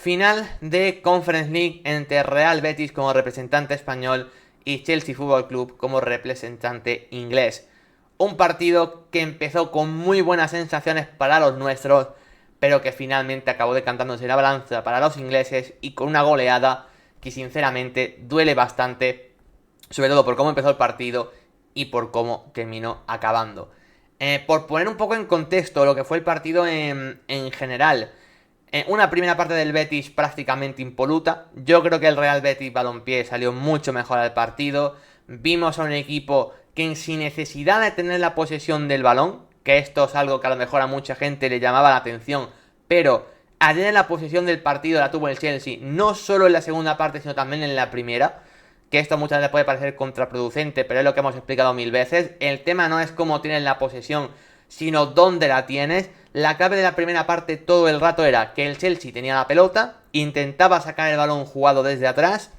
Final de Conference League entre Real Betis como representante español y Chelsea Football Club como representante inglés. Un partido que empezó con muy buenas sensaciones para los nuestros, pero que finalmente acabó decantándose la balanza para los ingleses y con una goleada que sinceramente duele bastante, sobre todo por cómo empezó el partido y por cómo terminó acabando. Por poner un poco en contexto lo que fue el partido en general, una primera parte del Betis prácticamente impoluta. Yo creo que el Real Betis Balompié salió mucho mejor al partido. Vimos a un equipo que sin necesidad de tener la posesión del balón, que esto es algo que a lo mejor a mucha gente le llamaba la atención, pero al tener la posesión del partido la tuvo el Chelsea, no solo en la segunda parte, sino también en la primera. Que esto muchas veces puede parecer contraproducente, pero es lo que hemos explicado mil veces. El tema no es cómo tienes la posesión, sino dónde la tienes. La clave de la primera parte todo el rato era que el Chelsea tenía la pelota, intentaba sacar el balón jugado desde atrás,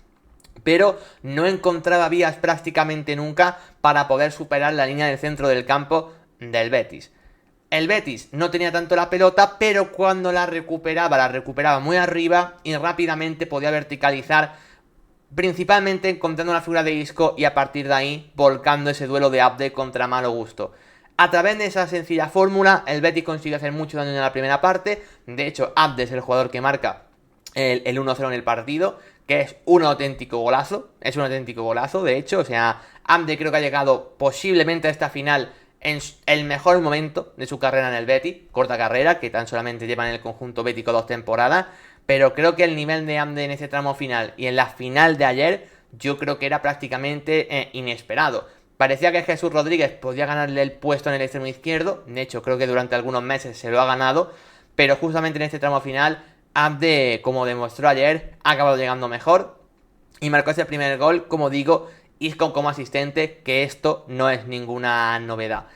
pero no encontraba vías prácticamente nunca para poder superar la línea del centro del campo del Betis. El Betis no tenía tanto la pelota, pero cuando la recuperaba muy arriba y rápidamente podía verticalizar, principalmente encontrando la figura de Isco y a partir de ahí volcando ese duelo de Abde contra Malo Gusto. A través de esa sencilla fórmula, el Betis consiguió hacer mucho daño en la primera parte. De hecho, Abde es el jugador que marca el 1-0 en el partido, que es un auténtico golazo. Es un auténtico golazo, de hecho. O sea, Abde creo que ha llegado posiblemente a esta final en el mejor momento de su carrera en el Betis. Corta carrera, que tan solamente lleva en el conjunto bético 2 temporadas. Pero creo que el nivel de Abde en ese tramo final y en la final de ayer, yo creo que era prácticamente inesperado. Parecía que Jesús Rodríguez podía ganarle el puesto en el extremo izquierdo. De hecho, creo que durante algunos meses se lo ha ganado. Pero justamente en este tramo final, Abde, como demostró ayer, ha acabado llegando mejor. Y marcó ese primer gol, como digo, Isco como asistente, que esto no es ninguna novedad.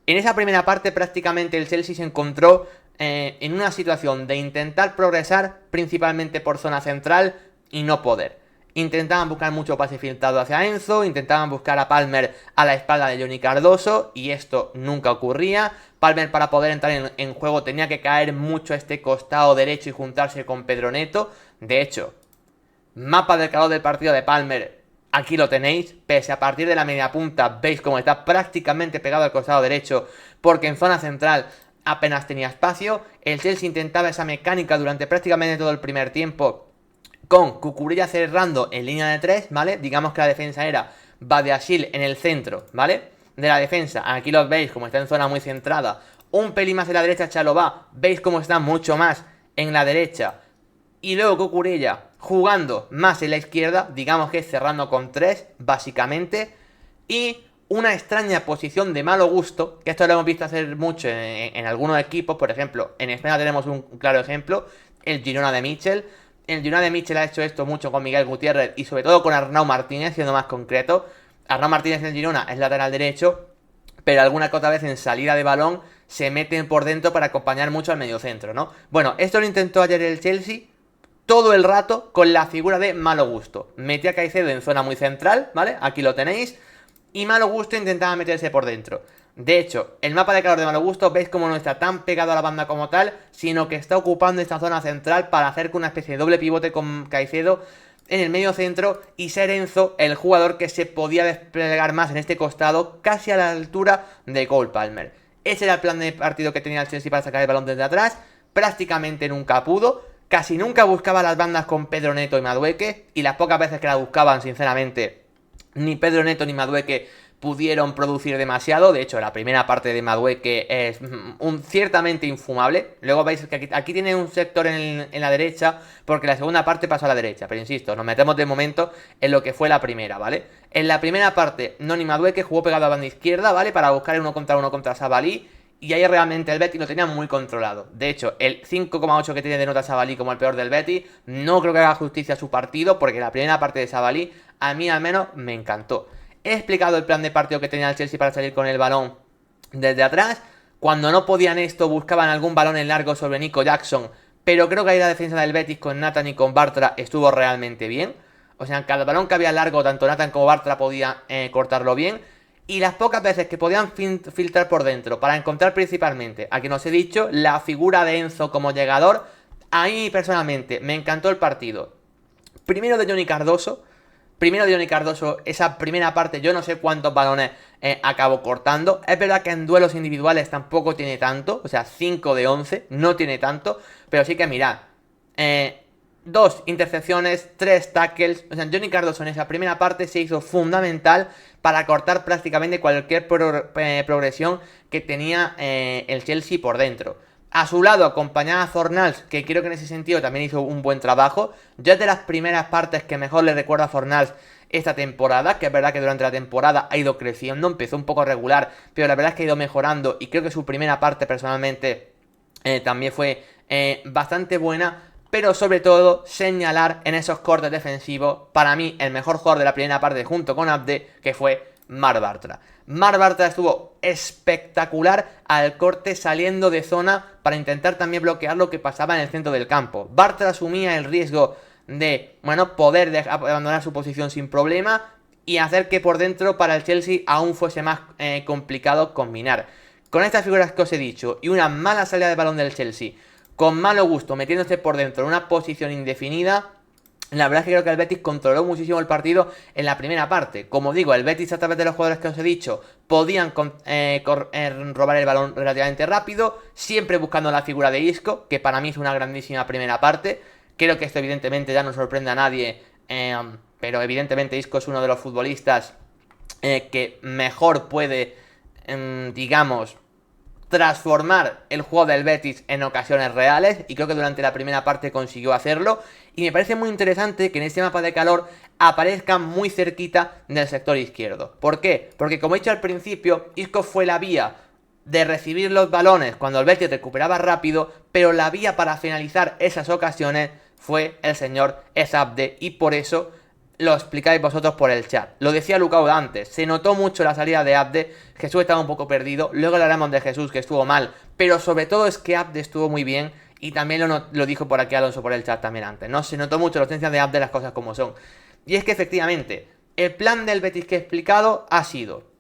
En esa primera parte prácticamente el Chelsea se encontró en una situación de intentar progresar principalmente por zona central y no poder. Intentaban buscar mucho pase filtrado hacia Enzo, intentaban buscar a Palmer a la espalda de Johnny Cardoso y esto nunca ocurría. Palmer, para poder entrar en juego, tenía que caer mucho a este costado derecho y juntarse con Pedro Neto. De hecho, mapa del calor del partido de Palmer, aquí lo tenéis. Pese a partir de la media punta, veis cómo está prácticamente pegado al costado derecho, porque en zona central apenas tenía espacio. El Chelsea intentaba esa mecánica durante prácticamente todo el primer tiempo, con Cucurella cerrando en línea de 3, ¿vale? Digamos que la defensa era Badiashile en el centro, ¿vale? De la defensa, aquí los veis como está en zona muy centrada. Un pelín más en la derecha Chalobah, veis cómo está mucho más en la derecha. Y luego Cucurella jugando más en la izquierda, digamos que cerrando con 3, básicamente. Y una extraña posición de Malo Gusto, que esto lo hemos visto hacer mucho en algunos equipos. Por ejemplo, en España tenemos un claro ejemplo, el Girona de Michel. El Girona de Michel ha hecho esto mucho con Miguel Gutiérrez y sobre todo con Arnau Martínez, siendo más concreto. Arnau Martínez en el Girona es lateral derecho, pero alguna que otra vez en salida de balón se meten por dentro para acompañar mucho al mediocentro, ¿no? Bueno, esto lo intentó ayer el Chelsea todo el rato con la figura de Malo Gusto. Metía a Caicedo en zona muy central, ¿vale? Aquí lo tenéis. Y Malo Gusto intentaba meterse por dentro. De hecho, el mapa de calor de Malo Gusto veis como no está tan pegado a la banda como tal, sino que está ocupando esta zona central para hacer una especie de doble pivote con Caicedo en el medio centro y ser Enzo el jugador que se podía desplegar más en este costado, casi a la altura de Cole Palmer. Ese era el plan de partido que tenía el Chelsea para sacar el balón desde atrás. Prácticamente nunca pudo. Casi nunca buscaba las bandas con Pedro Neto y Madueque, y las pocas veces que la buscaban, sinceramente, ni Pedro Neto ni Madueque pudieron producir demasiado. De hecho, la primera parte de Madueque es ciertamente infumable. Luego veis que aquí tiene un sector en la derecha, porque la segunda parte pasó a la derecha. Pero insisto, nos metemos de momento en lo que fue la primera, ¿vale? En la primera parte, Noni Madueque jugó pegado a la banda izquierda, ¿vale? Para buscar el uno contra Sabalí. Y ahí realmente el Betis lo tenía muy controlado. De hecho, el 5,8 que tiene de nota Sabalí como el peor del Betis, no creo que haga justicia a su partido, porque la primera parte de Sabalí, a mí al menos, me encantó. He explicado el plan de partido que tenía el Chelsea para salir con el balón desde atrás. Cuando no podían esto, buscaban algún balón en largo sobre Nico Jackson, pero creo que ahí la defensa del Betis con Nathan y con Bartra estuvo realmente bien. O sea, cada balón que había largo, tanto Nathan como Bartra podía cortarlo bien. Y las pocas veces que podían filtrar por dentro para encontrar principalmente, a quien os he dicho, la figura de Enzo como llegador, A mí personalmente me encantó el partido. Primero de Johnny Cardoso. Esa primera parte, yo no sé cuántos balones acabó cortando. Es verdad que en duelos individuales tampoco tiene tanto, o sea, 5 de 11, no tiene tanto, pero sí que mirad. 2 intercepciones, 3 tackles. O sea, Johnny Cardoso en esa primera parte se hizo fundamental para cortar prácticamente cualquier progresión que tenía el Chelsea por dentro. A su lado acompañaba a Fornals, que creo que en ese sentido también hizo un buen trabajo. Yo es de las primeras partes que mejor le recuerdo a Fornals esta temporada, que es verdad que durante la temporada ha ido creciendo, empezó un poco regular, pero la verdad es que ha ido mejorando y creo que su primera parte personalmente también fue bastante buena. Pero sobre todo señalar en esos cortes defensivos, para mí el mejor jugador de la primera parte junto con Abde, que fue Marc Bartra. Marc Bartra estuvo espectacular al corte saliendo de zona para intentar también bloquear lo que pasaba en el centro del campo. Bartra asumía el riesgo de, bueno, poder abandonar su posición sin problema y hacer que por dentro para el Chelsea aún fuese más complicado combinar. Con estas figuras que os he dicho y una mala salida de balón del Chelsea, con malo gusto metiéndose por dentro en una posición indefinida, la verdad es que creo que el Betis controló muchísimo el partido en la primera parte. Como digo, el Betis a través de los jugadores que os he dicho podían robar el balón relativamente rápido, siempre buscando la figura de Isco, que para mí es una grandísima primera parte. Creo que esto evidentemente ya no sorprende a nadie, pero evidentemente Isco es uno de los futbolistas que mejor puede, digamos, transformar el juego del Betis en ocasiones reales, y creo que durante la primera parte consiguió hacerlo, y me parece muy interesante que en este mapa de calor aparezca muy cerquita del sector izquierdo. ¿Por qué? Porque como he dicho al principio, Isco fue la vía de recibir los balones cuando el Betis recuperaba rápido, pero la vía para finalizar esas ocasiones fue el señor Esabde, y por eso lo explicáis vosotros por el chat. Lo decía Lucauda antes, se notó mucho la salida de Abde. Jesús estaba un poco perdido, luego hablaremos de Jesús, que estuvo mal, pero sobre todo es que Abde estuvo muy bien, y también lo dijo por aquí Alonso por el chat también antes, ¿no? Se notó mucho la ausencia de Abde, las cosas como son. Y es que efectivamente, el plan del Betis que he explicado ha sido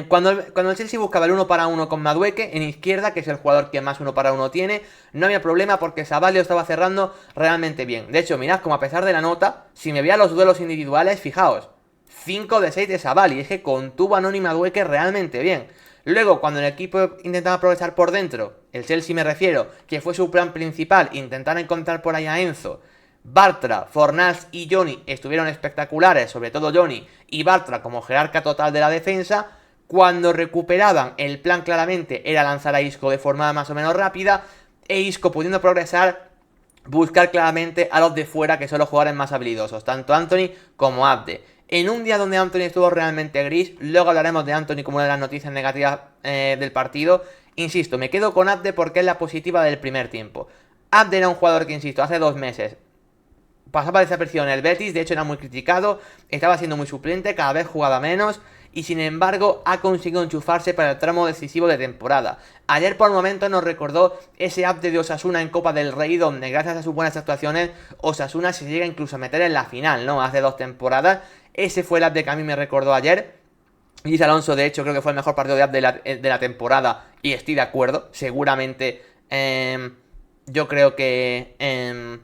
cuando el Chelsea buscaba el 1 para 1 con Madueke en izquierda, que es el jugador que más 1 para 1 tiene, no había problema porque Savali lo estaba cerrando realmente bien. De hecho, mirad como a pesar de la nota, si me veía los duelos individuales, fijaos, 5 de 6 de Savali, es que contuvo a Noni Madueke realmente bien. Luego, cuando el equipo intentaba progresar por dentro, el Chelsea me refiero, que fue su plan principal, intentar encontrar por ahí a Enzo, Bartra, Fornals y Johnny estuvieron espectaculares, sobre todo Johnny, y Bartra como jerarca total de la defensa. Cuando recuperaban, el plan claramente era lanzar a Isco de forma más o menos rápida, e Isco pudiendo progresar, buscar claramente a los de fuera, que son los jugadores más habilidosos, tanto Anthony como Abde. En un día donde Anthony estuvo realmente gris, luego hablaremos de Anthony como una de las noticias negativas del partido. Insisto, me quedo con Abde porque es la positiva del primer tiempo. Abde era un jugador que, insisto, hace 2 meses pasaba desapercibido en el Betis, de hecho era muy criticado, estaba siendo muy suplente, cada vez jugaba menos, y sin embargo ha conseguido enchufarse para el tramo decisivo de temporada. Ayer por momentos nos recordó ese Abde de Osasuna en Copa del Rey, donde gracias a sus buenas actuaciones Osasuna se llega incluso a meter en la final, ¿no? Hace 2 temporadas, ese fue el Abde que a mí me recordó ayer. Dice Alonso, de hecho creo que fue el mejor partido de Abde de la temporada, y estoy de acuerdo, seguramente yo creo que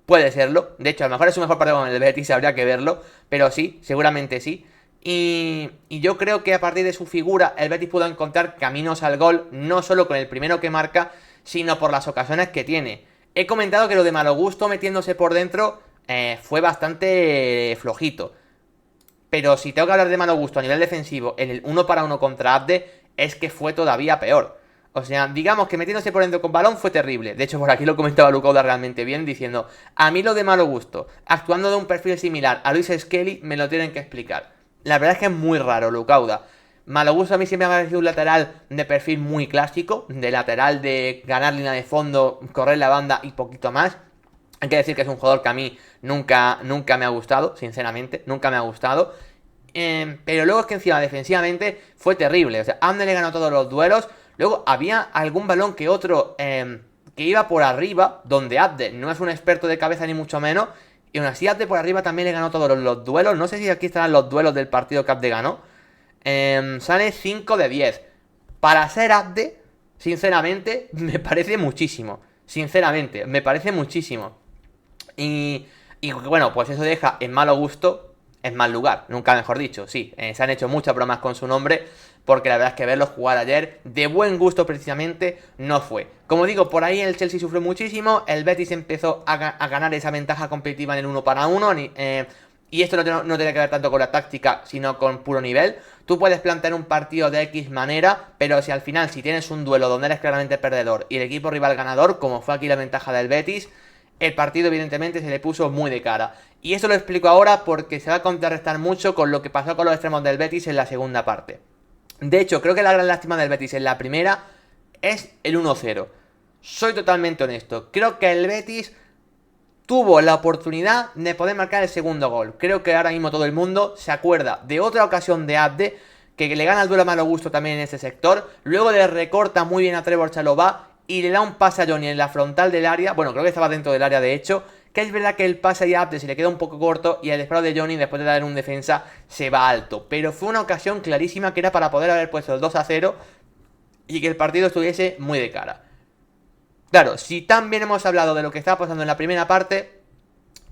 puede serlo. De hecho, a lo mejor es su mejor partido con el Betis, habría que verlo. Pero sí, seguramente sí. Y yo creo que a partir de su figura, el Betis pudo encontrar caminos al gol, no solo con el primero que marca, sino por las ocasiones que tiene. He comentado que lo de Malo Gusto metiéndose por dentro fue bastante flojito. Pero si tengo que hablar de Malo Gusto a nivel defensivo en el 1 para 1 contra Abde, es que fue todavía peor. O sea, digamos que metiéndose por dentro con balón fue terrible. De hecho, por aquí lo comentaba Lucauda realmente bien, diciendo: a mí lo de Malo Gusto, actuando de un perfil similar a Luis Skelly, me lo tienen que explicar. La verdad es que es muy raro, Lucauda. Malo Gusto a mí siempre me ha parecido un lateral de perfil muy clásico, de lateral de ganar línea de fondo, correr la banda y poquito más. Hay que decir que es un jugador que a mí nunca me ha gustado, sinceramente, nunca me ha gustado. Pero luego es que encima defensivamente fue terrible. O sea, Abde le ganó todos los duelos. Luego había algún balón que otro que iba por arriba, donde Abde no es un experto de cabeza ni mucho menos, y aún así Abde por arriba también le ganó todos los duelos. No sé si aquí estarán los duelos del partido que Abde ganó. Sale 5 de 10. Para ser Abde, sinceramente, me parece muchísimo. Sinceramente, me parece muchísimo. Y bueno, pues eso deja en malo gusto, en mal lugar, nunca mejor dicho, sí. Se han hecho muchas bromas con su nombre, porque la verdad es que verlo jugar ayer, de buen gusto precisamente, no fue. Como digo, por ahí el Chelsea sufrió muchísimo, el Betis empezó a ganar esa ventaja competitiva en el 1 para 1, y esto no tiene que ver tanto con la táctica, sino con puro nivel. Tú puedes plantear un partido de X manera, pero si al final, si tienes un duelo donde eres claramente perdedor y el equipo rival ganador, como fue aquí la ventaja del Betis, el partido evidentemente se le puso muy de cara. Y eso lo explico ahora porque se va a contrarrestar mucho con lo que pasó con los extremos del Betis en la segunda parte. De hecho, creo que la gran lástima del Betis en la primera es el 1-0. Soy totalmente honesto. Creo que el Betis tuvo la oportunidad de poder marcar el segundo gol. Creo que ahora mismo todo el mundo se acuerda de otra ocasión de Abde, que le gana el duelo a malo gusto también en ese sector. Luego le recorta muy bien a Trevoh Chalobah y le da un pase a Johnny en la frontal del área. Bueno, creo que estaba dentro del área de hecho. Que es verdad que el pase a Abde se le queda un poco corto y el disparo de Johnny después de dar un defensa se va alto. Pero fue una ocasión clarísima que era para poder haber puesto el 2-0 y que el partido estuviese muy de cara. Claro, si también hemos hablado de lo que estaba pasando en la primera parte,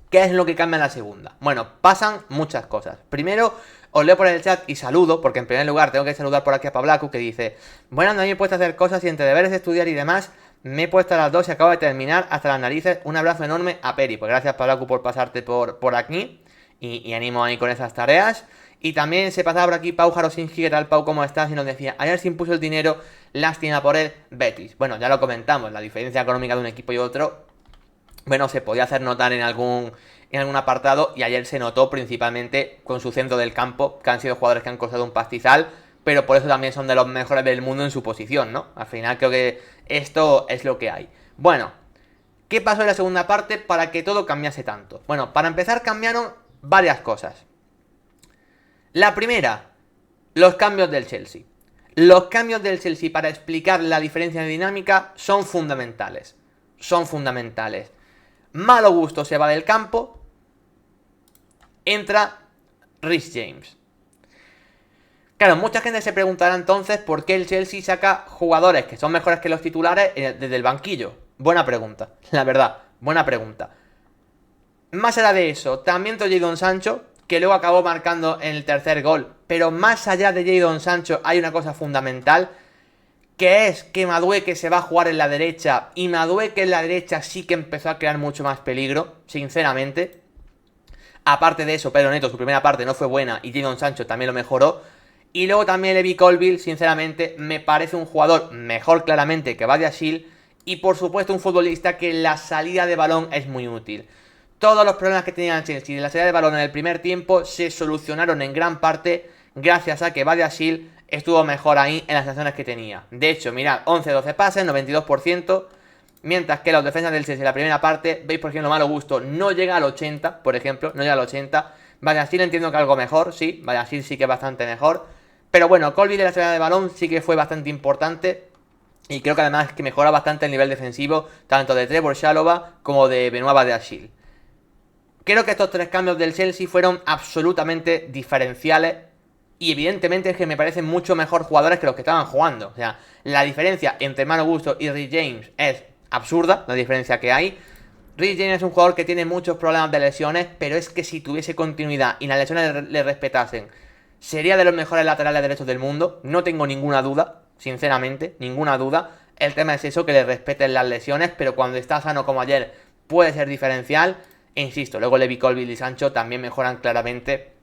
¿qué es lo que cambia en la segunda? Bueno, pasan muchas cosas. Primero, os leo por el chat y saludo, porque en primer lugar tengo que saludar por aquí a Pablaku, que dice: bueno, no me he puesto a hacer cosas y entre deberes, estudiar y demás, me he puesto a las 2 y acabo de terminar hasta las narices. Un abrazo enorme a Peri. Pues gracias, Pablaku, por pasarte por aquí y animo ahí con esas tareas. Y también se pasaba por aquí Pau Jarosinski, ¿qué tal, Pau? ¿Cómo estás? Y nos decía: ayer se impuso el dinero, lástima por el Betis. Bueno, ya lo comentamos, la diferencia económica de un equipo y otro, bueno, se podía hacer notar en algún apartado, y ayer se notó principalmente con su centro del campo, que han sido jugadores que han costado un pastizal, pero por eso también son de los mejores del mundo en su posición, ¿no? Al final creo que esto es lo que hay. Bueno, ¿qué pasó en la segunda parte para que todo cambiase tanto? Bueno, para empezar cambiaron varias cosas. La primera, los cambios del Chelsea. Los cambios del Chelsea, para explicar la diferencia de dinámica, son fundamentales. Son fundamentales. Malo gusto se va del campo. Entra Reece James. Claro, mucha gente se preguntará entonces por qué el Chelsea saca jugadores que son mejores que los titulares desde el banquillo. Buena pregunta, la verdad, buena pregunta. Más allá de eso, también entró Jadon Sancho, que luego acabó marcando en el tercer gol. Pero más allá de Jadon Sancho hay una cosa fundamental, que es que Madueke se va a jugar en la derecha, y Madueke en la derecha sí que empezó a crear mucho más peligro, sinceramente. Aparte de eso, Pedro Neto, su primera parte no fue buena, y Jadon Sancho también lo mejoró. Y luego también Levi Colwill, sinceramente, me parece un jugador mejor claramente que Badiashile, y por supuesto un futbolista que en la salida de balón es muy útil. Todos los problemas que tenía el Chelsea en la salida de balón en el primer tiempo se solucionaron en gran parte gracias a que Badiashile estuvo mejor ahí en las acciones que tenía. De hecho, mirad, 11-12 pases, 92%, mientras que los defensas del Chelsea en la primera parte, veis por ejemplo, malo gusto, no llega al 80, por ejemplo, no llega al 80. Badiashile entiendo que algo mejor, sí, Badiashile sí que es bastante mejor. Pero bueno, Colwill en la salida de balón sí que fue bastante importante. Y creo que además que mejora bastante el nivel defensivo, tanto de Trevoh Chalobah como de Benoit Badiashile. Creo que estos tres cambios del Chelsea fueron absolutamente diferenciales. Y evidentemente es que me parecen mucho mejor jugadores que los que estaban jugando. O sea, la diferencia entre Malo Gusto y Reece James es absurda, la diferencia que hay. Reece James es un jugador que tiene muchos problemas de lesiones, pero es que si tuviese continuidad y las lesiones le respetasen, sería de los mejores laterales derechos del mundo. No tengo ninguna duda, sinceramente, ninguna duda. El tema es eso, que le respeten las lesiones, pero cuando está sano como ayer puede ser diferencial. E insisto, luego Levi Colwill y Sancho también mejoran claramente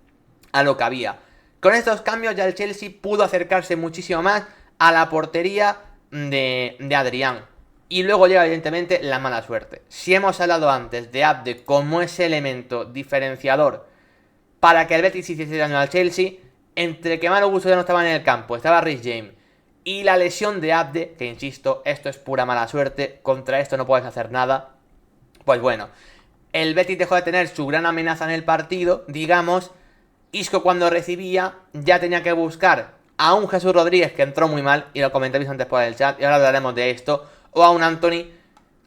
a lo que había. Con estos cambios ya el Chelsea pudo acercarse muchísimo más a la portería de Adrián. Y luego llega evidentemente la mala suerte. Si hemos hablado antes de Abde como ese elemento diferenciador para que el Betis hiciese daño al Chelsea, entre que Malo Gusto ya no estaba en el campo, estaba Reece James, y la lesión de Abde, que insisto, esto es pura mala suerte, contra esto no puedes hacer nada, pues bueno, el Betis dejó de tener su gran amenaza en el partido, digamos. Isco cuando recibía ya tenía que buscar a un Jesús Rodríguez que entró muy mal, y lo comentéis antes por el chat, y ahora hablaremos de esto, o a un Anthony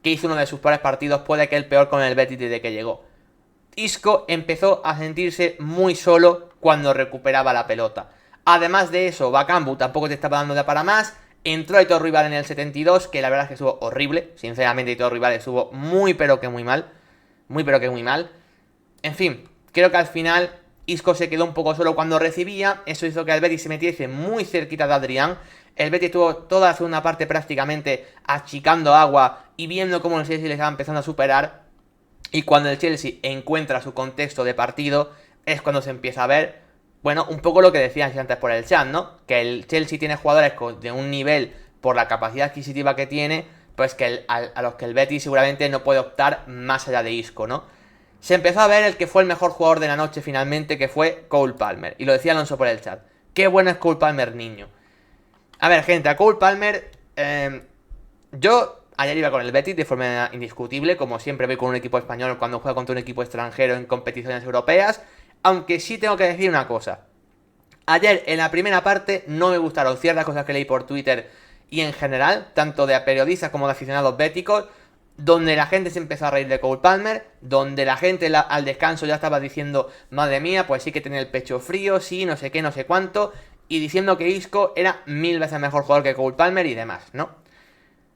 que hizo uno de sus peores partidos, puede que el peor con el Betis desde que llegó. Isco empezó a sentirse muy solo cuando recuperaba la pelota. Además de eso, Bakambu tampoco te estaba dando de para más, Entró Aitor Rival en el 72, que la verdad es que estuvo horrible. Sinceramente, Aitor Rival estuvo muy pero que muy mal. Muy pero que muy mal. En fin, creo que al final Isco se quedó un poco solo cuando recibía. Eso hizo que el Betis se metiese muy cerquita de Adrián. El Betis tuvo toda la segunda parte prácticamente achicando agua y viendo cómo el Chelsea le estaba empezando a superar. Y cuando el Chelsea encuentra su contexto de partido, es cuando se empieza a ver, bueno, un poco lo que decías antes por el chat, ¿no? Que el Chelsea tiene jugadores de un nivel por la capacidad adquisitiva que tiene, pues que a los que el Betis seguramente no puede optar más allá de Isco, ¿no? Se empezó a ver el que fue el mejor jugador de la noche finalmente, que fue Cole Palmer. Y lo decía Alonso por el chat. Qué bueno es Cole Palmer, niño. A ver, gente, a Cole Palmer... yo ayer iba con el Betis de forma indiscutible, como siempre voy con un equipo español cuando juega contra un equipo extranjero en competiciones europeas. Aunque sí tengo que decir una cosa. Ayer en la primera parte no me gustaron ciertas cosas que leí por Twitter y en general, tanto de periodistas como de aficionados béticos, donde la gente se empezó a reír de Cole Palmer, donde la gente al descanso ya estaba diciendo, madre mía, pues sí que tiene el pecho frío, sí, no sé qué, no sé cuánto, y diciendo que Isco era 1000 veces mejor jugador que Cole Palmer y demás, ¿no?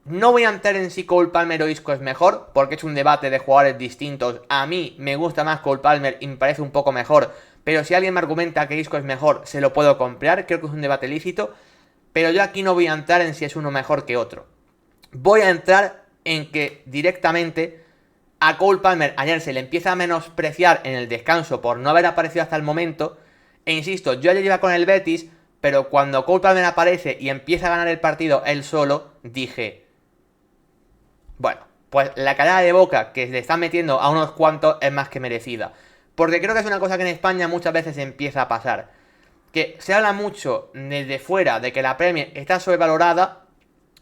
No voy a entrar en si Cole Palmer o Isco es mejor, porque es un debate de jugadores distintos. A mí me gusta más Cole Palmer y me parece un poco mejor, pero si alguien me argumenta que Isco es mejor, se lo puedo comprar, creo que es un debate lícito, pero yo aquí no voy a entrar en si es uno mejor que otro. Voy a entrar en que directamente a Cole Palmer ayer se le empieza a menospreciar en el descanso por no haber aparecido hasta el momento, e insisto, yo ayer iba con el Betis, pero cuando Cole Palmer aparece y empieza a ganar el partido él solo, dije... Bueno, pues la callada de boca que le están metiendo a unos cuantos es más que merecida. Porque creo que es una cosa que en España muchas veces empieza a pasar. Que se habla mucho desde fuera de que la Premier está sobrevalorada.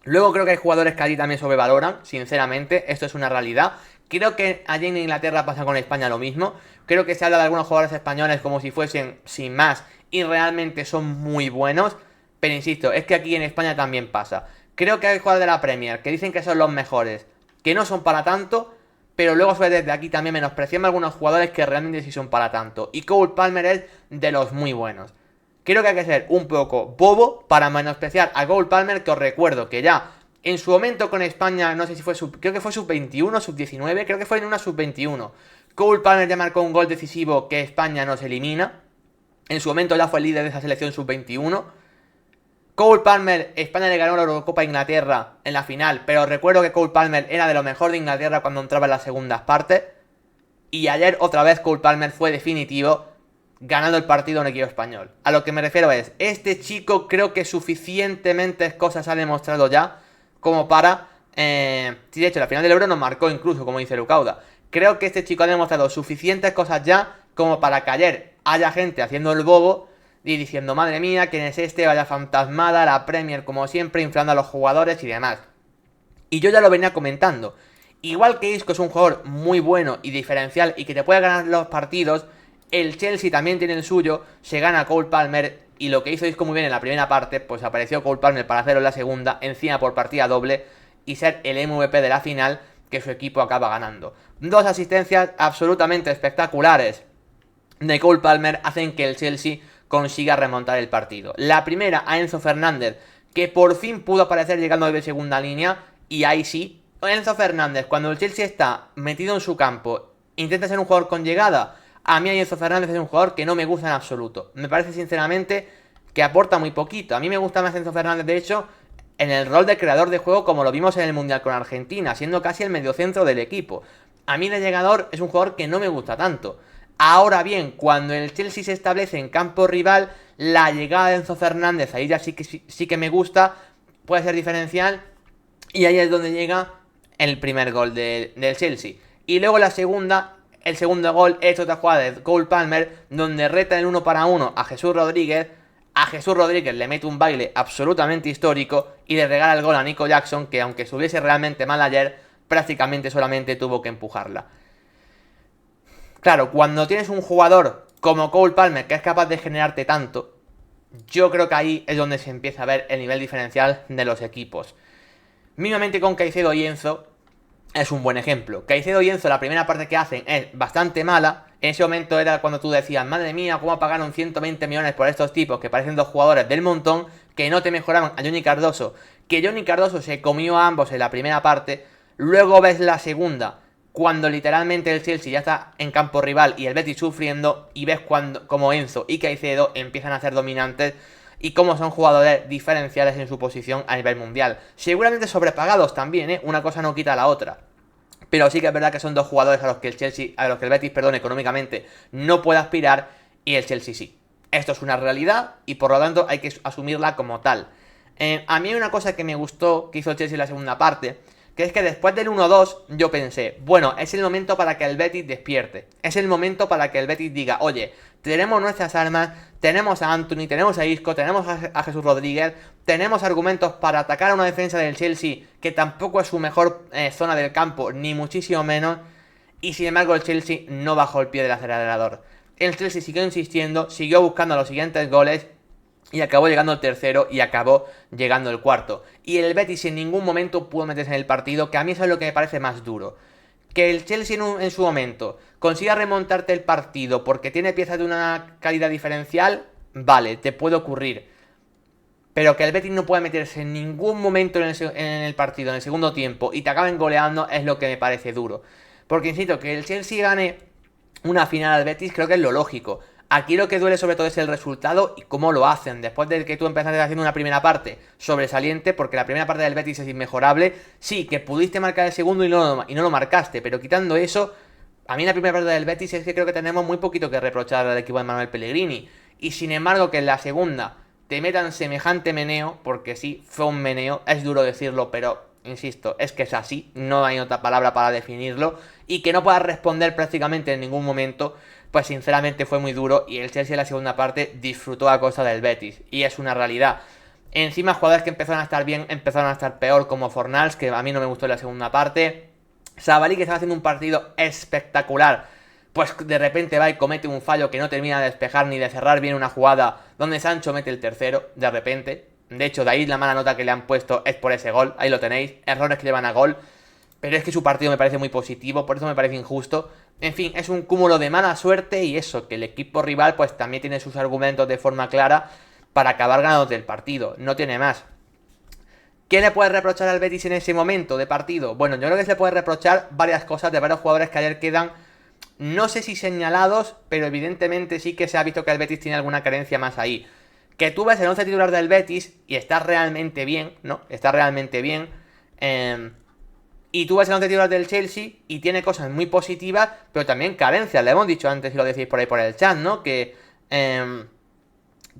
Luego creo que hay jugadores que allí también sobrevaloran, sinceramente, esto es una realidad. Creo que allí en Inglaterra pasa con España lo mismo. Creo que se habla de algunos jugadores españoles como si fuesen sin más y realmente son muy buenos. Pero insisto, es que aquí en España también pasa. Creo que hay jugadores de la Premier que dicen que son los mejores, que no son para tanto, pero luego suele desde aquí también menospreciarme algunos jugadores que realmente sí son para tanto. Y Cole Palmer es de los muy buenos. Creo que hay que ser un poco bobo para menospreciar a Cole Palmer, que os recuerdo que ya en su momento con España, no sé si fue creo que fue sub-21, sub-19, creo que fue en una sub-21. Cole Palmer ya marcó un gol decisivo que España nos elimina. En su momento ya fue el líder de esa selección sub-21. Cole Palmer, España le ganó la Eurocopa a Inglaterra en la final, pero recuerdo que Cole Palmer era de lo mejor de Inglaterra cuando entraba en las segundas partes. Y ayer otra vez Cole Palmer fue definitivo, ganando el partido a un equipo español. A lo que me refiero es, este chico creo que suficientemente cosas ha demostrado ya como para... sí, de hecho, la final del Euro nos marcó incluso, como dice Lucauda. Creo que este chico ha demostrado suficientes cosas ya como para que ayer haya gente haciendo el bobo y diciendo, madre mía, ¿quién es este? Vaya fantasmada, la Premier como siempre, inflando a los jugadores y demás. Y yo ya lo venía comentando. Igual que Isco es un jugador muy bueno y diferencial y que te puede ganar los partidos, el Chelsea también tiene el suyo, se gana Cole Palmer y lo que hizo Isco muy bien en la primera parte, pues apareció Cole Palmer para hacerlo en la segunda, encima por partida doble y ser el MVP de la final que su equipo acaba ganando. Dos asistencias absolutamente espectaculares de Cole Palmer hacen que el Chelsea consiga remontar el partido. La primera a Enzo Fernández, que por fin pudo aparecer llegando de segunda línea, y ahí sí, Enzo Fernández, cuando el Chelsea está metido en su campo, intenta ser un jugador con llegada. A mí Enzo Fernández es un jugador que no me gusta en absoluto. Me parece sinceramente que aporta muy poquito. A mí me gusta más Enzo Fernández, de hecho, en el rol de creador de juego, como lo vimos en el Mundial con Argentina, siendo casi el mediocentro del equipo. A mí de llegador es un jugador que no me gusta tanto. Ahora bien, cuando el Chelsea se establece en campo rival, la llegada de Enzo Fernández, ahí ya sí que me gusta, puede ser diferencial, y ahí es donde llega el primer gol del Chelsea. Y luego la segunda, el segundo gol es otra jugada de Cole Palmer, donde reta el 1 para 1 a Jesús Rodríguez. A Jesús Rodríguez le mete un baile absolutamente histórico y le regala el gol a Nico Jackson, que aunque estuviese realmente mal ayer, prácticamente solamente tuvo que empujarla. Claro, cuando tienes un jugador como Cole Palmer que es capaz de generarte tanto, yo creo que ahí es donde se empieza a ver el nivel diferencial de los equipos. Mínimamente con Caicedo y Enzo es un buen ejemplo. Caicedo y Enzo, la primera parte que hacen es bastante mala. En ese momento era cuando tú decías, madre mía, cómo pagaron 120 millones por estos tipos que parecen dos jugadores del montón, que no te mejoraban a Johnny Cardoso, que Johnny Cardoso se comió a ambos en la primera parte, luego ves la segunda, cuando literalmente el Chelsea ya está en campo rival y el Betis sufriendo, y ves como Enzo y Caicedo empiezan a ser dominantes y cómo son jugadores diferenciales en su posición a nivel mundial. Seguramente sobrepagados también, una cosa no quita la otra. Pero sí que es verdad que son dos jugadores a los que el Betis, económicamente no puede aspirar y el Chelsea sí. Esto es una realidad y por lo tanto hay que asumirla como tal. A mí hay una cosa que me gustó que hizo el Chelsea en la segunda parte, que es que después del 1-2 yo pensé, bueno, es el momento para que el Betis despierte. Es el momento para que el Betis diga, oye, tenemos nuestras armas, tenemos a Antony, tenemos a Isco, tenemos a Jesús Rodríguez, tenemos argumentos para atacar a una defensa del Chelsea que tampoco es su mejor zona del campo, ni muchísimo menos, y sin embargo el Chelsea no bajó el pie del acelerador. El Chelsea siguió insistiendo, siguió buscando los siguientes goles y acabó llegando el tercero y acabó llegando el cuarto. Y el Betis en ningún momento pudo meterse en el partido, que a mí eso es lo que me parece más duro. Que el Chelsea en su momento consiga remontarte el partido porque tiene piezas de una calidad diferencial, vale, te puede ocurrir. Pero que el Betis no pueda meterse en ningún momento en el partido, en el segundo tiempo, y te acaben goleando, es lo que me parece duro. Porque insisto, que el Chelsea gane una final al Betis creo que es lo lógico. Aquí lo que duele sobre todo es el resultado y cómo lo hacen. Después de que tú empezaste haciendo una primera parte sobresaliente, porque la primera parte del Betis es inmejorable. Sí, que pudiste marcar el segundo y no lo marcaste, pero quitando eso, a mí la primera parte del Betis es que creo que tenemos muy poquito que reprochar al equipo de Manuel Pellegrini. Y sin embargo que en la segunda te metan semejante meneo, porque sí, fue un meneo, es duro decirlo, pero insisto, es que es así, no hay otra palabra para definirlo, y que no puedas responder prácticamente en ningún momento, pues sinceramente fue muy duro y el Chelsea en la segunda parte disfrutó a costa del Betis, y es una realidad. Encima jugadores que empezaron a estar bien, empezaron a estar peor, como Fornals, que a mí no me gustó en la segunda parte. Sabalí, que estaba haciendo un partido espectacular, pues de repente va y comete un fallo que no termina de despejar ni de cerrar bien una jugada donde Sancho mete el tercero, de repente. De hecho, de ahí la mala nota que le han puesto es por ese gol, ahí lo tenéis, errores que llevan a gol. Pero es que su partido me parece muy positivo, por eso me parece injusto. En fin, es un cúmulo de mala suerte y eso, que el equipo rival pues también tiene sus argumentos de forma clara para acabar ganando el partido, no tiene más. ¿Qué le puede reprochar al Betis en ese momento de partido? Bueno, yo creo que se le puede reprochar varias cosas de varios jugadores que ayer quedan, no sé si señalados, pero evidentemente sí que se ha visto que el Betis tiene alguna carencia más ahí. Que tú ves el 11 titular del Betis y está realmente bien, ¿no? Está realmente bien. Y tú ves el 11 titular del Chelsea y tiene cosas muy positivas, pero también carencias. Le hemos dicho antes, y lo decís por ahí por el chat, ¿no? Bueno,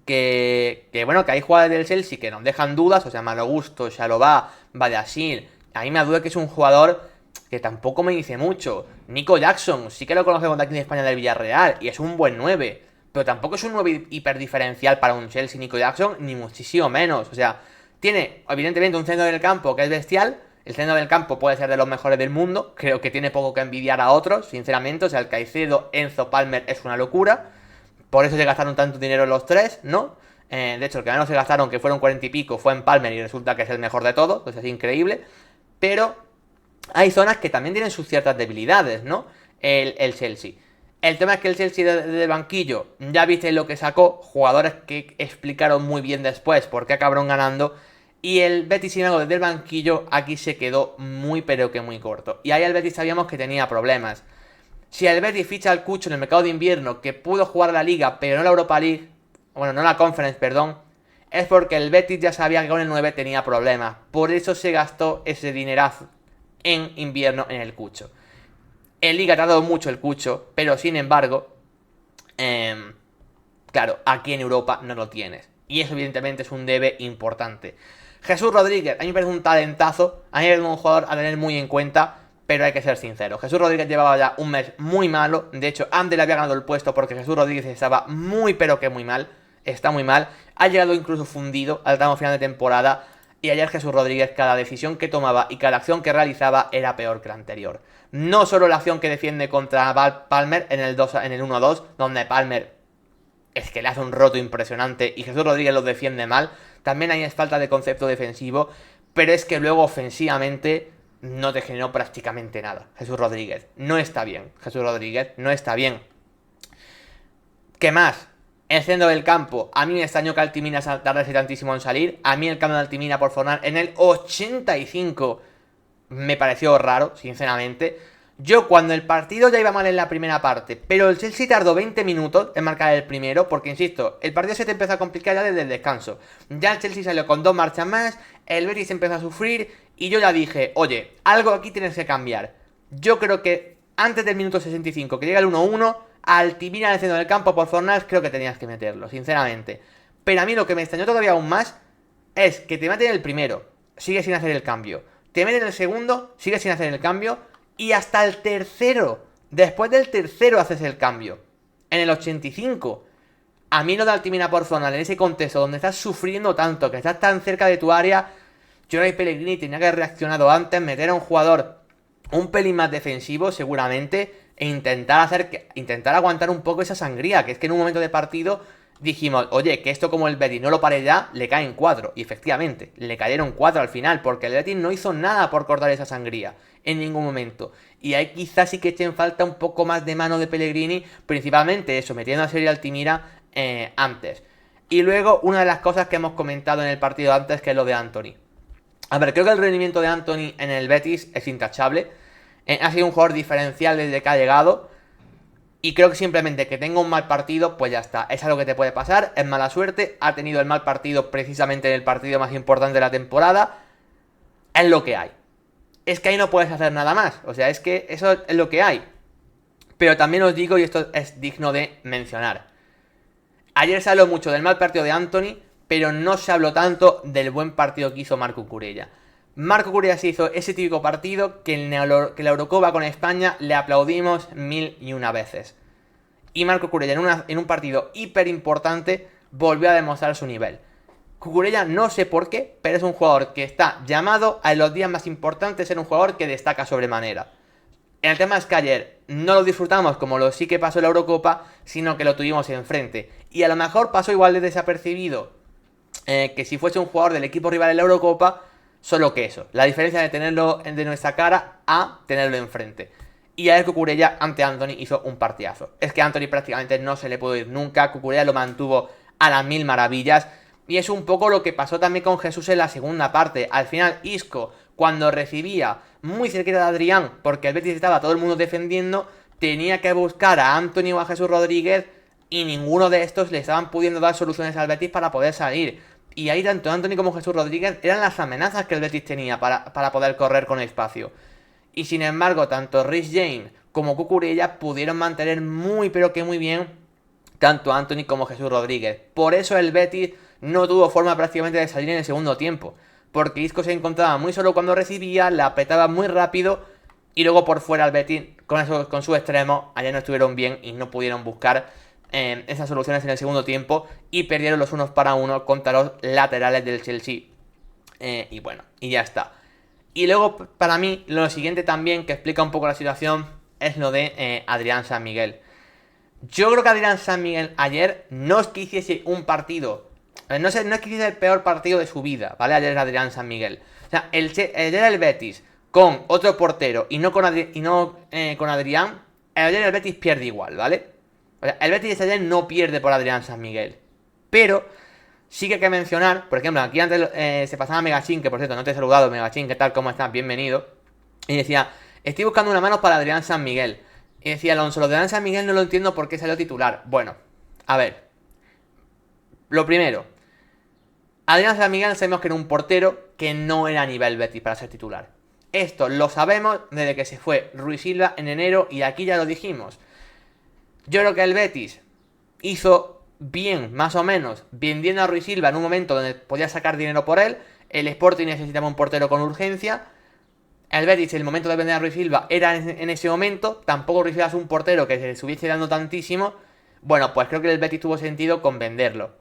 que hay jugadores del Chelsea que nos dejan dudas, o sea, Malo Gusto, Xalobá, Badiashile. A mí me da duda que es un jugador que tampoco me dice mucho. Nico Jackson, sí que lo conocemos de aquí en España del Villarreal, y es un buen 9. Pero tampoco es un 9 hiperdiferencial para un Chelsea Nico Jackson, ni muchísimo menos. O sea, tiene evidentemente un centro del campo que es bestial. El centro del campo puede ser de los mejores del mundo. Creo que tiene poco que envidiar a otros, sinceramente. O sea, el Caicedo, Enzo, Palmer es una locura. Por eso se gastaron tanto dinero los tres, ¿no? De hecho, el que menos se gastaron, que fueron 40 y pico, fue en Palmer y resulta que es el mejor de todos. Pues es increíble. Pero hay zonas que también tienen sus ciertas debilidades, ¿no? El Chelsea. El tema es que el Chelsea de banquillo, ya viste lo que sacó, jugadores que explicaron muy bien después por qué acabaron ganando. Y el Betis, sin embargo, desde el banquillo, aquí se quedó muy pero que muy corto. Y ahí el Betis sabíamos que tenía problemas. Si el Betis ficha al Cucho en el mercado de invierno, que pudo jugar la Liga, pero no la Europa League, bueno, no la Conference, perdón, es porque el Betis ya sabía que con el 9 tenía problemas. Por eso se gastó ese dinerazo en invierno en el Cucho. En Liga ha tardado mucho el Cucho, pero sin embargo, claro, aquí en Europa no lo tienes. Y eso evidentemente es un debe importante. Jesús Rodríguez, a mí me parece un talentazo, a mí me parece un jugador a tener muy en cuenta, pero hay que ser sincero. Jesús Rodríguez llevaba ya un mes muy malo, de hecho antes le había ganado el puesto porque Jesús Rodríguez estaba muy pero que muy mal, está muy mal, ha llegado incluso fundido al tramo final de temporada. Y ayer Jesús Rodríguez, cada decisión que tomaba y cada acción que realizaba era peor que la anterior. No solo la acción que defiende contra Palmer en el 1-2, donde Palmer es que le hace un roto impresionante y Jesús Rodríguez lo defiende mal. También hay falta de concepto defensivo, pero es que luego ofensivamente no te generó prácticamente nada. Jesús Rodríguez no está bien. Jesús Rodríguez no está bien. ¿Qué más? El centro del campo, a mí me extrañó que Altimina tardase tantísimo en salir. A mí el cambio de Altimina por Fornal en el 85 me pareció raro, sinceramente. Yo cuando el partido ya iba mal en la primera parte, pero el Chelsea tardó 20 minutos en marcar el primero, porque insisto, el partido se te empezó a complicar ya desde el descanso. Ya el Chelsea salió con 2 marchas más, el Betis empezó a sufrir y yo ya dije, oye, algo aquí tienes que cambiar. Yo creo que antes del minuto 65, que llega el 1-1, Altimina en el centro del campo por Fornals, creo que tenías que meterlo, sinceramente. Pero a mí lo que me extrañó todavía aún más es que te meten el primero, sigue sin hacer el cambio. Te meten el segundo, sigue sin hacer el cambio. Y hasta el tercero, después del tercero haces el cambio. En el 85. A mí lo de Altimina por Fornals, en ese contexto donde estás sufriendo tanto, que estás tan cerca de tu área, yo creo que Pellegrini tenía que haber reaccionado antes, meter a un jugador un pelín más defensivo seguramente e intentar aguantar un poco esa sangría, que es que en un momento de partido dijimos, oye, que esto como el Betis no lo pare ya, le caen 4, y efectivamente, le cayeron 4 al final, porque el Betis no hizo nada por cortar esa sangría, en ningún momento, y ahí quizás sí que echen falta un poco más de mano de Pellegrini, principalmente eso, metiendo a Serie Altimira antes. Y luego, una de las cosas que hemos comentado en el partido antes, que es lo de Antony. A ver, creo que el rendimiento de Antony en el Betis es intachable. Ha sido un jugador diferencial desde que ha llegado. Y creo que simplemente que tenga un mal partido, pues ya está. Es algo que te puede pasar, es mala suerte. Ha tenido el mal partido precisamente en el partido más importante de la temporada. Es lo que hay. Es que ahí no puedes hacer nada más. O sea, es que eso es lo que hay. Pero también os digo, y esto es digno de mencionar. Ayer se habló mucho del mal partido de Antony, pero no se habló tanto del buen partido que hizo Marco Cucurella. Marco Cucurella se hizo ese típico partido que en la Eurocopa con España le aplaudimos 1001 veces. Y Marco Cucurella en un partido hiper importante volvió a demostrar su nivel. Cucurella no sé por qué, pero es un jugador que está llamado a los días más importantes ser un jugador que destaca sobremanera. El tema es que ayer no lo disfrutamos como lo sí que pasó en la Eurocopa, sino que lo tuvimos enfrente. Y a lo mejor pasó igual de desapercibido que si fuese un jugador del equipo rival en la Eurocopa, solo que eso. La diferencia de tenerlo de nuestra cara a tenerlo enfrente. Y ayer Cucurella ante Antony hizo un partidazo. Es que a Antony prácticamente no se le pudo ir nunca. Cucurella lo mantuvo a las mil maravillas. Y es un poco lo que pasó también con Jesús en la segunda parte. Al final Isco, cuando recibía muy cerquita de Adrián, porque el Betis estaba todo el mundo defendiendo, tenía que buscar a Antony o a Jesús Rodríguez, y ninguno de estos le estaban pudiendo dar soluciones al Betis para poder salir. Y ahí tanto Antony como Jesús Rodríguez eran las amenazas que el Betis tenía para poder correr con espacio. Y sin embargo, tanto Reece James como Cucurella pudieron mantener muy pero que muy bien tanto Antony como Jesús Rodríguez. Por eso el Betis no tuvo forma prácticamente de salir en el segundo tiempo. Porque Isco se encontraba muy solo cuando recibía, la apretaba muy rápido. Y luego por fuera el Betis, con su extremo, allá no estuvieron bien y no pudieron buscar esas soluciones en el segundo tiempo. Y perdieron los unos para uno contra los laterales del Chelsea. Y bueno, y ya está. Y luego, para mí, lo siguiente también, que explica un poco la situación, es lo de Adrián San Miguel. Yo creo que Adrián San Miguel ayer no es que hiciese un partido... No es que hiciese el peor partido de su vida, ¿vale? Ayer Adrián San Miguel. O sea, ayer el Betis con otro portero y no con Adrián, ayer el Betis pierde igual, ¿vale? O sea, el Betis ayer no pierde por Adrián San Miguel. Pero... sí que hay que mencionar, por ejemplo, aquí antes se pasaba Megachin, que por cierto no te he saludado, Megachin, ¿qué tal? ¿Cómo estás? Bienvenido. Y decía, estoy buscando una mano para Adrián San Miguel. Y decía Alonso, lo de Adrián San Miguel no lo entiendo por qué salió titular. Bueno, a ver. Lo primero, Adrián San Miguel sabemos que era un portero que no era a nivel Betis para ser titular. Esto lo sabemos desde que se fue Rui Silva en enero y aquí ya lo dijimos. Yo creo que el Betis hizo... bien, más o menos, vendiendo a Rui Silva en un momento donde podía sacar dinero por él. El Sporting necesitaba un portero con urgencia. El Betis, el momento de vender a Rui Silva era en ese momento. Tampoco Rui Silva es un portero que se le estuviese dando tantísimo. Bueno, pues creo que el Betis tuvo sentido con venderlo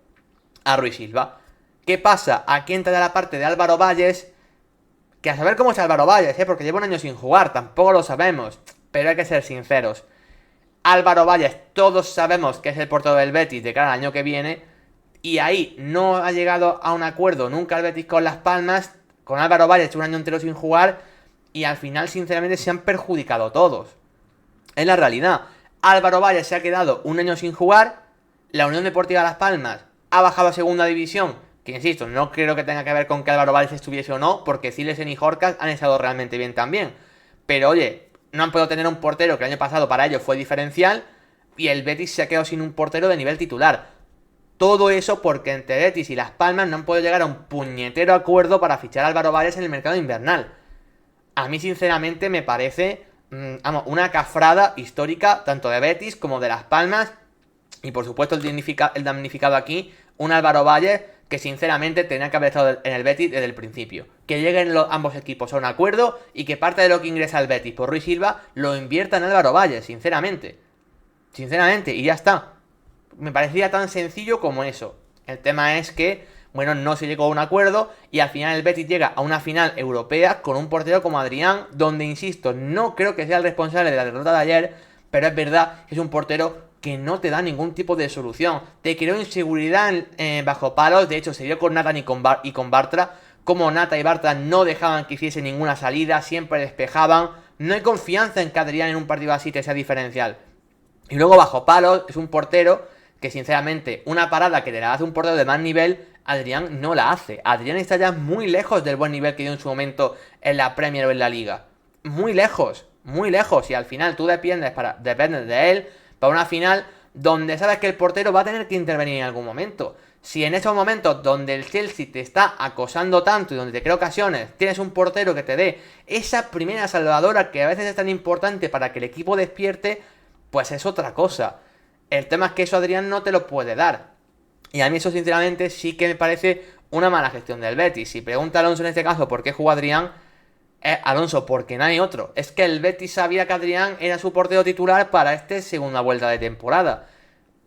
a Rui Silva. ¿Qué pasa? Aquí entra ya la parte de Álvaro Valles, que a saber cómo es Álvaro Valles, porque lleva un año sin jugar, tampoco lo sabemos, pero hay que ser sinceros. Álvaro Valles, todos sabemos que es el portero del Betis de cara al año que viene, y ahí no ha llegado a un acuerdo nunca el Betis con Las Palmas, con Álvaro Valles un año entero sin jugar, y al final sinceramente se han perjudicado todos. Es la realidad. Álvaro Valles se ha quedado un año sin jugar, La Unión Deportiva Las Palmas ha bajado a segunda división, que insisto, no creo que tenga que ver con que Álvaro Valles estuviese o no, porque Silesen y Jorcas han estado realmente bien también. Pero oye, no han podido tener un portero que el año pasado para ellos fue diferencial, y el Betis se ha quedado sin un portero de nivel titular. Todo eso porque entre Betis y Las Palmas no han podido llegar a un puñetero acuerdo para fichar a Álvaro Valles en el mercado invernal. A mí sinceramente me parece una cafrada histórica tanto de Betis como de Las Palmas. Y por supuesto el damnificado aquí, un Álvaro Valles que sinceramente tenía que haber estado en el Betis desde el principio. Que lleguen ambos equipos a un acuerdo y que parte de lo que ingresa el Betis por Rui Silva lo invierta en Álvaro Valles, sinceramente. Sinceramente, y ya está. Me parecía tan sencillo como eso. El tema es que, bueno, no se llegó a un acuerdo y al final el Betis llega a una final europea con un portero como Adrián, donde, insisto, no creo que sea el responsable de la derrota de ayer, pero es verdad que es un portero que no te da ningún tipo de solución. Te creó inseguridad bajo palos, de hecho se dio con Nathan y con Bartra, como Nata y Bartra no dejaban que hiciese ninguna salida, siempre despejaban. No hay confianza en que Adrián en un partido así te sea diferencial. Y luego bajo palos es un portero que sinceramente una parada que le hace un portero de más nivel, Adrián no la hace. Adrián está ya muy lejos del buen nivel que dio en su momento en la Premier o en la Liga. Muy lejos, y al final tú dependes de él para una final donde sabes que el portero va a tener que intervenir en algún momento. Si en esos momentos donde el Chelsea te está acosando tanto y donde te crea ocasiones, tienes un portero que te dé esa primera salvadora que a veces es tan importante para que el equipo despierte, pues es otra cosa. El tema es que eso Adrián no te lo puede dar. Y a mí eso sinceramente sí que me parece una mala gestión del Betis. Si pregunta Alonso en este caso por qué jugó Adrián, Alonso, porque no hay otro. Es que el Betis sabía que Adrián era su portero titular para esta segunda vuelta de temporada.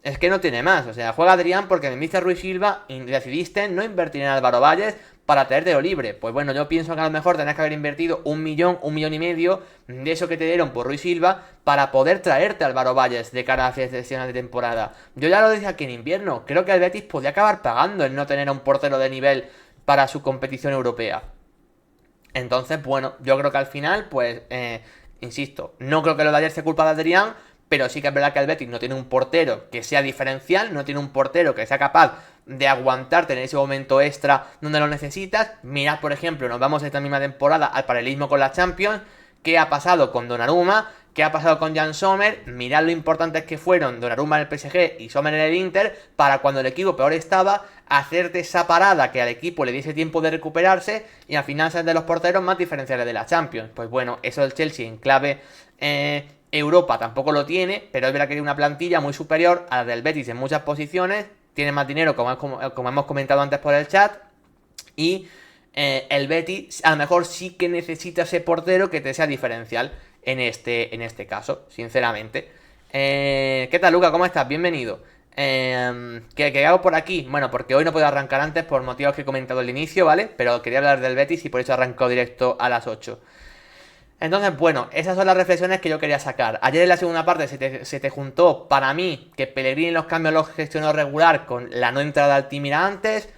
Es que no tiene más. O sea, juega Adrián porque me dice Rui Silva y decidiste no invertir en Álvaro Valles para traértelo libre. Pues bueno, yo pienso que a lo mejor tenés que haber invertido 1 millón, 1,5 millones de eso que te dieron por Rui Silva para poder traerte a Álvaro Valles de cara a las final de temporada. Yo ya lo decía aquí en invierno. Creo que el Betis podía acabar pagando el no tener a un portero de nivel para su competición europea. Entonces, bueno, yo creo que al final, pues, insisto, no creo que lo de ayer sea culpa de Adrián, pero sí que es verdad que el Betis no tiene un portero que sea diferencial, no tiene un portero que sea capaz de aguantarte en ese momento extra donde lo necesitas. Mirad, por ejemplo, nos vamos esta misma temporada al paralelismo con la Champions. ¿Qué ha pasado con Donnarumma? ¿Qué ha pasado con Jan Sommer? Mirad lo importantes que fueron Donnarumma en el PSG y Sommer en el Inter para cuando el equipo peor estaba, hacerte esa parada que al equipo le diese tiempo de recuperarse y al final ser de los porteros más diferenciales de la Champions. Pues bueno, eso del Chelsea en clave Europa tampoco lo tiene, pero es verdad que tiene una plantilla muy superior a la del Betis en muchas posiciones, tiene más dinero como hemos comentado antes por el chat y el Betis a lo mejor sí que necesita ese portero que te sea diferencial en este caso, sinceramente. ¿Qué tal, Luca? ¿Cómo estás? Bienvenido. ¿Qué hago por aquí? Bueno, porque hoy no puedo arrancar antes por motivos que he comentado al inicio, ¿vale? Pero quería hablar del Betis y por eso arrancó directo a las 8. Entonces, bueno, esas son las reflexiones que yo quería sacar. Ayer en la segunda parte se te juntó, para mí, que Pellegrini en los cambios los gestionó regular con la no entrada de Altimira antes,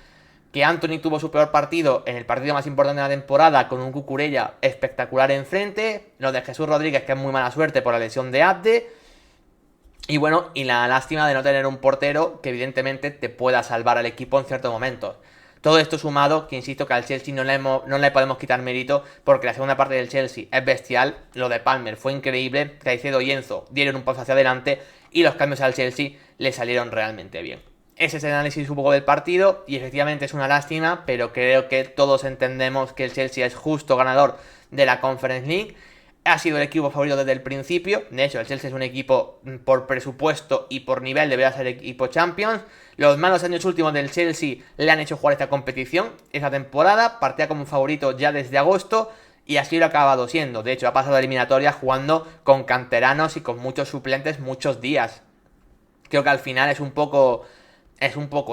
que Anthony tuvo su peor partido en el partido más importante de la temporada con un Cucurella espectacular enfrente, lo de Jesús Rodríguez que es muy mala suerte por la lesión de Abde, y bueno, y la lástima de no tener un portero que evidentemente te pueda salvar al equipo en ciertos momentos. Todo esto sumado, que insisto que al Chelsea no le podemos quitar mérito porque la segunda parte del Chelsea es bestial. Lo de Palmer fue increíble, Caicedo y Enzo dieron un paso hacia adelante y los cambios al Chelsea le salieron realmente bien. Ese es el análisis un poco del partido y efectivamente es una lástima, pero creo que todos entendemos que el Chelsea es justo ganador de la Conference League. Ha sido el equipo favorito desde el principio. De hecho, el Chelsea es un equipo por presupuesto y por nivel debería ser equipo Champions. Los malos años últimos del Chelsea le han hecho jugar esta competición, esta temporada. Partía como favorito ya desde agosto y así lo ha acabado siendo. De hecho, ha pasado eliminatoria jugando con canteranos y con muchos suplentes muchos días. Creo que al final es un poco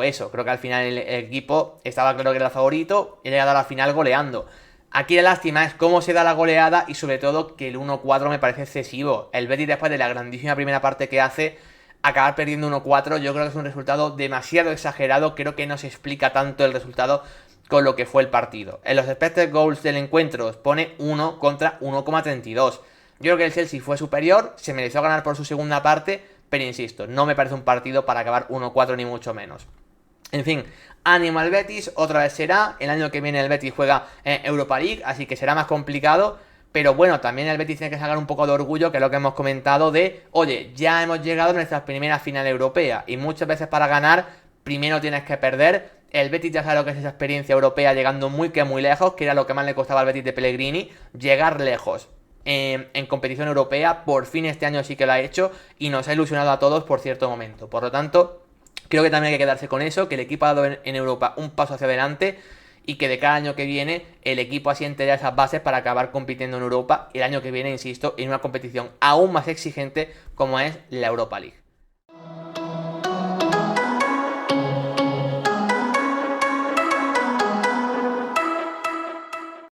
eso. Creo que al final el equipo estaba claro que era el favorito y le ha dado a la final goleando. Aquí la lástima es cómo se da la goleada y sobre todo que el 1-4 me parece excesivo. El Betis después de la grandísima primera parte que hace, acabar perdiendo 1-4 yo creo que es un resultado demasiado exagerado. Creo que no se explica tanto el resultado con lo que fue el partido. En los expected goals del encuentro pone 1 contra 1,32. Yo creo que el Chelsea fue superior, se mereció ganar por su segunda parte, pero insisto, no me parece un partido para acabar 1-4 ni mucho menos. En fin, ánimo al Betis, otra vez será, el año que viene el Betis juega Europa League, así que será más complicado, pero bueno, también el Betis tiene que sacar un poco de orgullo, que es lo que hemos comentado de, oye, ya hemos llegado a nuestra primera final europea, y muchas veces para ganar, primero tienes que perder. El Betis ya sabe lo que es esa experiencia europea, llegando muy lejos, que era lo que más le costaba al Betis de Pellegrini, llegar lejos. En competición europea, por fin este año sí que lo ha hecho, y nos ha ilusionado a todos por cierto momento. Por lo tanto, creo que también hay que quedarse con eso, que el equipo ha dado en Europa un paso hacia adelante y que de cada año que viene el equipo asiente ya esas bases para acabar compitiendo en Europa el año que viene, insisto, en una competición aún más exigente como es la Europa League.